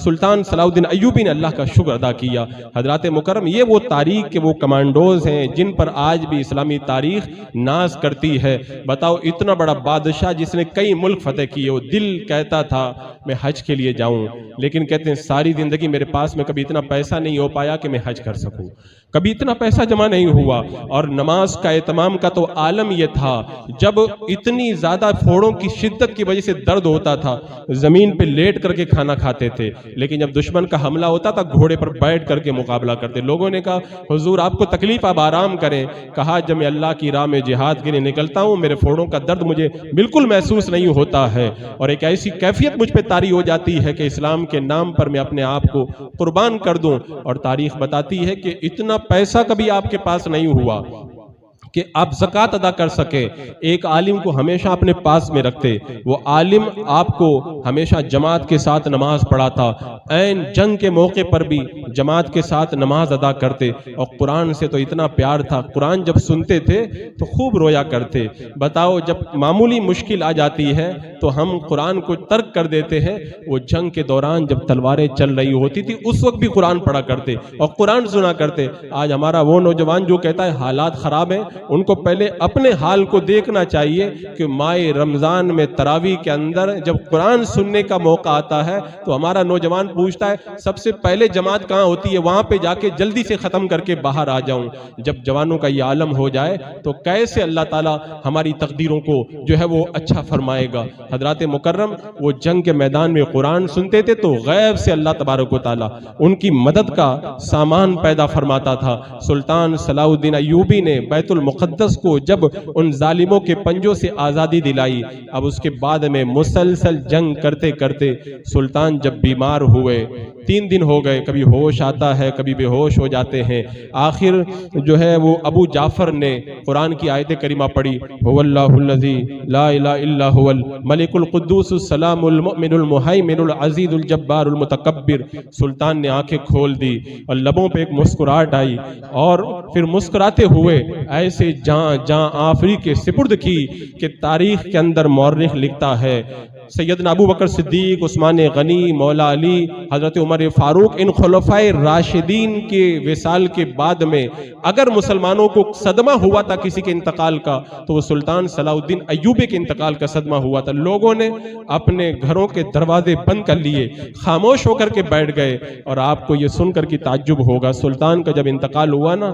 B: سلطان صلاح الدین ایوبی نے اللہ کا شکر ادا کیا۔ حضرات مکرم، یہ وہ تاریخ کے وہ کمانڈوز ہیں جن پر آج بھی اسلامی تاریخ ناز کرتی ہے۔ بتاؤ اتنا بڑا بادشاہ جس نے کئی ملک فتح کیے، وہ دل کہتا تھا میں حج کے لیے جاؤں، لیکن کہتے ہیں ساری زندگی میرے پاس میں کبھی اتنا پیسہ نہیں ہو پایا کہ میں حج کر سکوں، کبھی اتنا پیسہ جمع نہیں ہوا۔ اور نماز کا اہتمام کا تو عالم یہ تھا، جب اتنی زیادہ پھوڑوں کی شدت کی وجہ سے درد ہوتا تھا زمین پہ لیٹ کر کے کھانا کھاتے تھے، لیکن جب دشمن کا حملہ ہوتا تھا گھوڑے پر بیٹھ کر کے مقابلہ کرتے۔ لوگوں نے کہا حضور آپ کو تکلیف، آپ آرام کریں۔ کہا جب میں اللہ کی راہ میں جہاد کے لیے نکلتا ہوں میرے پھوڑوں کا درد مجھے بالکل محسوس نہیں ہوتا ہے، اور ایک ایسی کیفیت مجھ پہ طاری ہو جاتی ہے کہ اسلام کے نام پر میں اپنے آپ کو قربان کر دوں۔ اور تاریخ بتاتی ہے کہ اتنا پیسہ کبھی آپ کے پاس نہیں ہوا کہ آپ زکوٰۃ ادا کر سکیں، ایک عالم کو ہمیشہ اپنے پاس میں رکھتے، وہ عالم آپ کو ہمیشہ جماعت کے ساتھ نماز پڑھاتا، عین جنگ کے موقع پر بھی جماعت کے ساتھ نماز ادا کرتے، اور قرآن سے تو اتنا پیار تھا، قرآن جب سنتے تھے تو خوب رویا کرتے۔ بتاؤ جب معمولی مشکل آ جاتی ہے تو ہم قرآن کو ترک کر دیتے ہیں، وہ جنگ کے دوران جب تلواریں چل رہی ہوتی تھی اس وقت بھی قرآن پڑھا کرتے اور قرآن سنا کرتے۔ آج ہمارا وہ نوجوان جو کہتا ہے حالات خراب ہیں، ان کو پہلے اپنے حال کو دیکھنا چاہیے کہ ماہ رمضان میں تراویح کے اندر جب قرآن سننے کا موقع آتا ہے تو ہمارا نوجوان پوچھتا ہے سب سے پہلے جماعت کہاں ہوتی ہے، وہاں پہ جا کے جلدی سے ختم کر کے باہر آ جاؤں۔ جب جوانوں کا یہ عالم ہو جائے تو کیسے اللہ تعالیٰ ہماری تقدیروں کو جو ہے وہ اچھا فرمائے گا۔ حضرات مکرم وہ جنگ کے میدان میں قرآن سنتے تھے تو غیب سے اللہ تبارک و تعالیٰ ان کی مدد کا سامان پیدا فرماتا تھا۔ سلطان صلاح الدین ایوبی نے بیت المقدس کو جب ان ظالموں کے پنجوں سے آزادی دلائی، اب اس کے بعد میں مسلسل جنگ کرتے کرتے سلطان جب بیمار ہوئے، 3 دن ہو گئے، کبھی ہوش آتا ہے کبھی بے ہوش ہو جاتے ہیں، آخر جو ہے وہ ابو جعفر نے قرآن کی آیت کریمہ پڑھی، هو اللہ الذی لا الہ الا هو الملک القدوس السلام المؤمن المہیمن العزیز الجبار المتکبر۔ سلطان نے آنکھیں کھول دی اور لبوں پہ ایک مسکراہٹ آئی، اور پھر مسکراتے ہوئے ایسے جاں آفری کے سپرد کی کہ تاریخ کے اندر مورخ لکھتا ہے سیدنا ابو بکر صدیق، عثمان غنی، مولا علی، حضرت عمر فاروق، ان خلفائے راشدین کے وصال کے بعد میں اگر مسلمانوں کو صدمہ ہوا تھا کسی کے انتقال کا تو وہ سلطان صلاح الدین ایوبی کے انتقال کا صدمہ ہوا تھا۔ لوگوں نے اپنے گھروں کے دروازے بند کر لیے، خاموش ہو کر کے بیٹھ گئے، اور آپ کو یہ سن کر کی تعجب ہوگا، سلطان کا جب انتقال ہوا نا،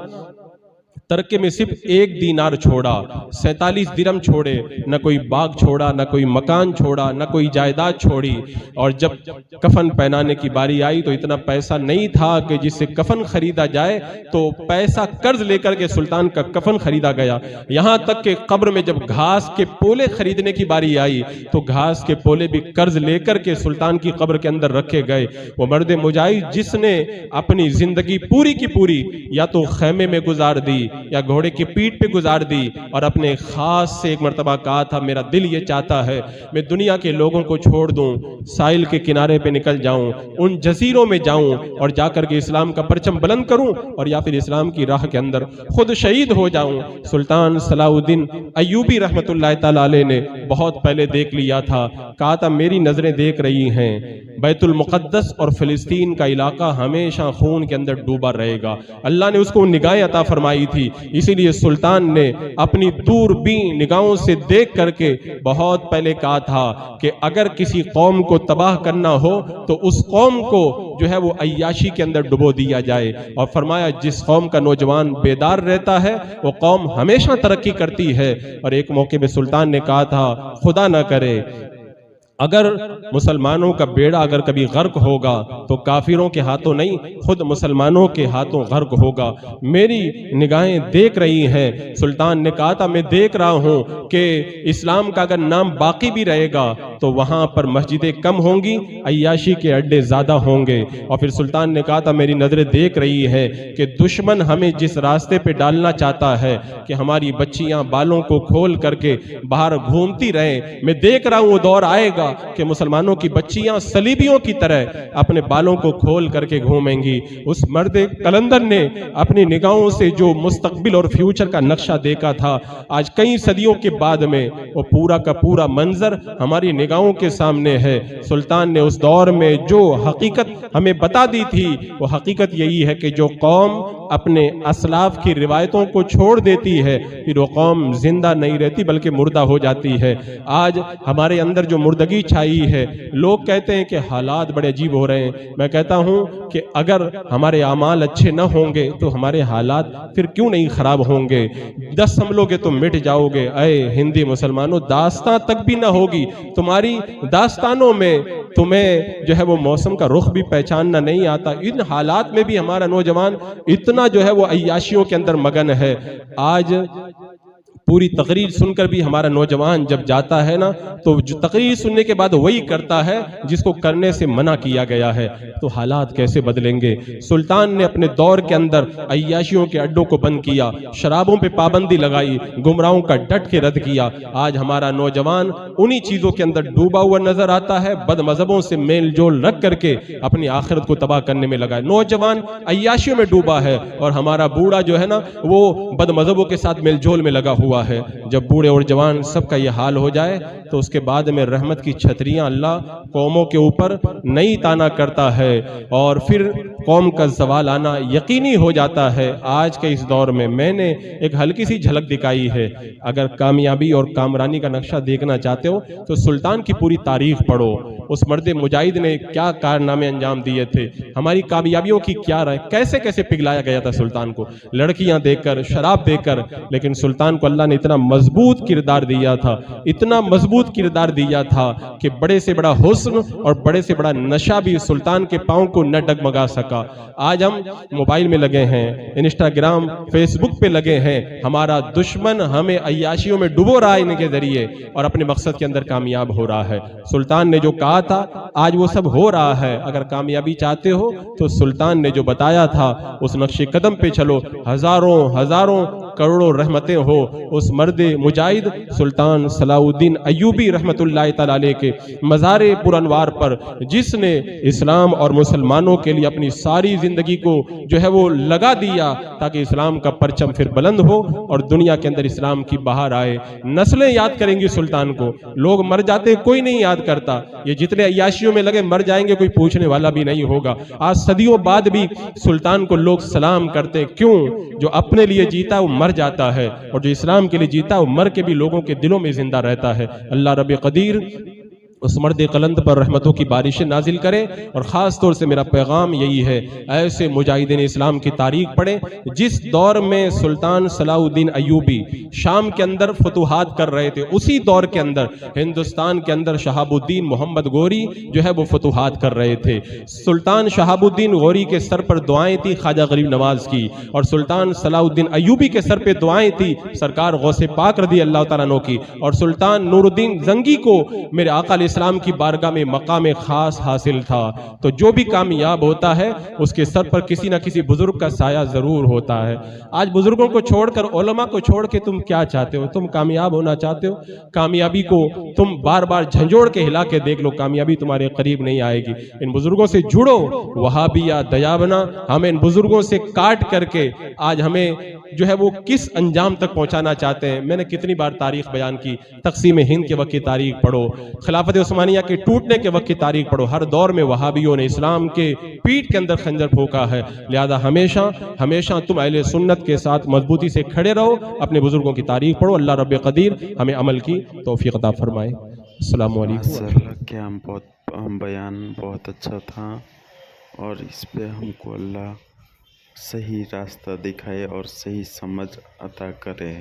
B: ترکے میں صرف 1 دینار چھوڑا، 47 درہم چھوڑے، نہ کوئی باغ چھوڑا، نہ کوئی مکان چھوڑا، نہ کوئی جائیداد چھوڑی۔ اور جب کفن پہنانے کی باری آئی تو اتنا پیسہ نہیں تھا کہ جس سے کفن خریدا جائے، تو پیسہ قرض لے کر کے سلطان کا کفن خریدا گیا۔ یہاں تک کہ قبر میں جب گھاس کے پولے خریدنے کی باری آئی تو گھاس کے پولے بھی قرض لے کر کے سلطان کی قبر کے اندر رکھے گئے۔ وہ مرد مجاہد جس نے اپنی زندگی پوری کی پوری یا تو خیمے میں گزار دی یا گھوڑے کی پیٹھ پہ گزار دی، اور اپنے خاص سے ایک مرتبہ کہا تھا میرا دل یہ چاہتا ہے میں دنیا کے لوگوں کو چھوڑ دوں، ساحل کے کنارے پہ نکل جاؤں، ان جزیروں میں جاؤں اور جا کر کے اسلام کا پرچم بلند کروں، اور یا پھر اسلام کی راہ کے اندر خود شہید ہو جاؤں۔ سلطان صلاح الدین ایوبی رحمت اللہ تعالی علیہ نے بہت پہلے دیکھ لیا تھا، کہا تھا میری نظریں دیکھ رہی ہیں بیت المقدس اور فلسطین کا علاقہ ہمیشہ خون کے اندر ڈوبا رہے گا۔ اللہ نے اس کو نگاہیں عطا فرمائی تھی، اسی لیے سلطان نے اپنی دوربین نگاہوں سے دیکھ کر کے بہت پہلے کہا تھا کہ اگر کسی قوم کو تباہ کرنا ہو تو اس قوم کو جو ہے وہ عیاشی کے اندر ڈبو دیا جائے، اور فرمایا جس قوم کا نوجوان بیدار رہتا ہے وہ قوم ہمیشہ ترقی کرتی ہے۔ اور ایک موقع پہ سلطان نے کہا تھا خدا نہ کرے اگر مسلمانوں کا بیڑا اگر کبھی غرق ہوگا تو کافروں کے ہاتھوں نہیں، خود مسلمانوں کے ہاتھوں غرق ہوگا۔ میری نگاہیں دیکھ رہی ہیں، سلطان نے کہا تھا میں دیکھ رہا ہوں کہ اسلام کا اگر نام باقی بھی رہے گا تو وہاں پر مسجدیں کم ہوں گی، عیاشی کے اڈے زیادہ ہوں گے۔ اور پھر سلطان نے کہا تھا میری نظریں دیکھ رہی ہیں کہ دشمن ہمیں جس راستے پہ ڈالنا چاہتا ہے کہ ہماری بچیاں بالوں کو کھول کر کے باہر گھومتی رہیں، میں دیکھ رہا ہوں وہ دور آئے گا کہ مسلمانوں کی بچیاں صلیبیوں کی طرح اپنے بالوں کو کھول کر کے گھومیں گی۔ اس مرد قلندر نے اپنی نگاہوں سے جو مستقبل اور فیوچر کا نقشہ دیکھا تھا، آج کئی صدیوں کے بعد میں وہ پورا کا پورا منظر ہماری نگاہوں کے سامنے ہے۔ سلطان نے اس دور میں جو حقیقت ہمیں بتا دی تھی وہ حقیقت یہی ہے کہ جو قوم اپنے اسلاف کی روایتوں کو چھوڑ دیتی ہے پھر وہ قوم زندہ نہیں رہتی بلکہ مردہ ہو جاتی ہے۔ آج ہمارے اندر جو مردگی چھائی ہے، لوگ کہتے ہیں کہ حالات بڑے عجیب ہو رہے ہیں، میں کہتا ہوں کہ اگر ہمارے اعمال اچھے نہ ہوں گے تو ہمارے حالات پھر کیوں نہیں خراب ہوں گے؟ 10 سنبھلو گے تو مٹ جاؤ گے۔ اے ہندی مسلمانوں، داستان تک بھی نہ ہوگی تمہاری داستانوں میں، تمہیں جو ہے وہ موسم کا رخ بھی پہچاننا نہیں آتا۔ ان حالات میں بھی ہمارا نوجوان اتنا جو ہے وہ عیاشیوں کے اندر مگن ہے۔ آج پوری تقریر سن کر بھی ہمارا نوجوان جب جاتا ہے نا تو جو تقریر سننے کے بعد وہی کرتا ہے جس کو کرنے سے منع کیا گیا ہے، تو حالات کیسے بدلیں گے؟ سلطان نے اپنے دور کے اندر عیاشیوں کے اڈوں کو بند کیا، شرابوں پہ پابندی لگائی، گمراہوں کا ڈٹ کے رد کیا۔ آج ہمارا نوجوان انہی چیزوں کے اندر ڈوبا ہوا نظر آتا ہے، بد مذہبوں سے میل جول رکھ کر کے اپنی آخرت کو تباہ کرنے میں لگا ہے۔ نوجوان عیاشیوں میں ڈوبا ہے اور ہمارا بوڑھا جو ہے نا وہ بد مذہبوں کے ساتھ میل جول میں لگا ہوا ہے۔ جب بوڑھے اور جوان سب کا یہ حال ہو جائے تو اس کے بعد میں رحمت کی چھتریاں اللہ قوموں کے اوپر نئی تانا کرتا ہے اور پھر قوم کا زوال آنا یقینی ہو جاتا ہے۔ آج کے اس دور میں نے ایک ہلکی سی جھلک دکھائی ہے۔ اگر کامیابی اور کامرانی کا نقشہ دیکھنا چاہتے ہو تو سلطان کی پوری تاریخ پڑھو، اس مرد مجاہد نے کیا کارنامے انجام دیے تھے، ہماری کامیابیوں کی کیا رائے، کیسے کیسے پگھلایا گیا تھا سلطان کو، لڑکیاں دے کر، شراب دے کر، لیکن سلطان کو اللہ نے اتنا مضبوط کردار دیا تھا، اتنا مضبوط کردار دیا تھا کہ بڑے سے بڑا حسن اور بڑے سے بڑا نشہ بھی سلطان کے پاؤں کو نہ ڈگمگا سکا۔ آج ہم موبائل میں لگے ہیں، انسٹاگرام، فیس بک پہ لگے ہیں، ہمارا دشمن ہمیں عیاشیوں میں ڈبو رہا ہے ان کے ذریعے اور اپنے مقصد کے اندر کامیاب ہو رہا ہے۔ سلطان نے جو کہا تھا آج وہ سب ہو رہا ہے۔ اگر کامیابی چاہتے ہو تو سلطان نے جو بتایا تھا اس نقش قدم پہ چلو، ہزاروں ہزاروں کروڑوں رحمتیں ہو اس مرد مجاہد سلطان صلاح الدین ایوبی رحمت اللہ تعالی علیہ کے مزار پرانوار پر، جس نے اسلام اور مسلمانوں کے لیے اپنی ساری زندگی کو جو ہے وہ لگا دیا تاکہ اسلام کا پرچم پھر بلند ہو اور دنیا کے اندر اسلام کی بہار آئے۔ نسلیں یاد کریں گی سلطان کو، لوگ مر جاتے کوئی نہیں یاد کرتا، یہ جتنے عیاشیوں میں لگے مر جائیں گے کوئی پوچھنے والا بھی نہیں ہوگا۔ آج صدیوں بعد بھی سلطان کو لوگ سلام کرتے، کیوں؟ جو اپنے لیے جیتا وہ مر جاتا ہے اور جو اسلام کے لیے جیتا وہ مر کے بھی لوگوں کے دلوں میں زندہ رہتا ہے۔ اللہ رب قدیر اس مرد قلند پر رحمتوں کی بارشیں نازل کرے، اور خاص طور سے میرا پیغام یہی ہے، ایسے مجاہدین اسلام کی تاریخ پڑھیں جس دور میں سلطان صلاح الدین ایوبی شام کے اندر فتوحات کر رہے تھے، اسی دور کے اندر ہندوستان کے اندر شہاب الدین محمد غوری جو ہے وہ فتوحات کر رہے تھے۔ سلطان شہاب الدین غوری کے سر پر دعائیں تھی خواجہ غریب نواز کی، اور سلطان صلاح الدین ایوبی کے سر پہ دعائیں تھی سرکار غوث پاک رضی اللہ تعالیٰ عنہ کی، اور سلطان نور الدین زنگی کو میرے آقا علیہ السلام کی بارگاہ میں مقام خاص حاصل تھا۔ تو جو بھی کامیاب ہوتا ہے اس کے سر پر کسی نہ کسی بزرگ کا سایہ ضرور ہوتا ہے۔ آج بزرگوں کو چھوڑ کر، علماء کو چھوڑ کے تم کیا چاہتے ہو؟ تم کامیاب ہونا چاہتے ہو؟ کامیابی کو تم بار بار جھنجھوڑ کے ہلا کے دیکھ لو، کامیابی تمہارے قریب نہیں آئے گی۔ ان بزرگوں سے جڑو، وہابیہ دیابنا ہمیں ان بزرگوں سے کاٹ کر کے آج ہمیں جو ہے وہ کس انجام تک پہنچانا چاہتے ہیں۔ میں نے کتنی بار تاریخ بیان کی، تقسیم ہند کے وقت کی تاریخ پڑھو، خلافت عثمانیہ کے ٹوٹنے کے وقت کی تاریخ پڑھو، ہر دور میں وہابیوں نے اسلام کے پیٹھ کے اندر خنجر پھونکا ہے۔ لہذا ہمیشہ ہمیشہ تم اہل سنت کے ساتھ مضبوطی سے کھڑے رہو، اپنے بزرگوں کی تاریخ پڑھو۔ اللہ رب قدیر ہمیں عمل کی توفیق عطا فرمائے۔ السلام علیکم۔
A: ماشاءاللہ کیا بیان بہت اچھا تھا، اور اس پہ ہم کو اللہ صحیح راستہ دکھائے اور صحیح سمجھ عطا کرے۔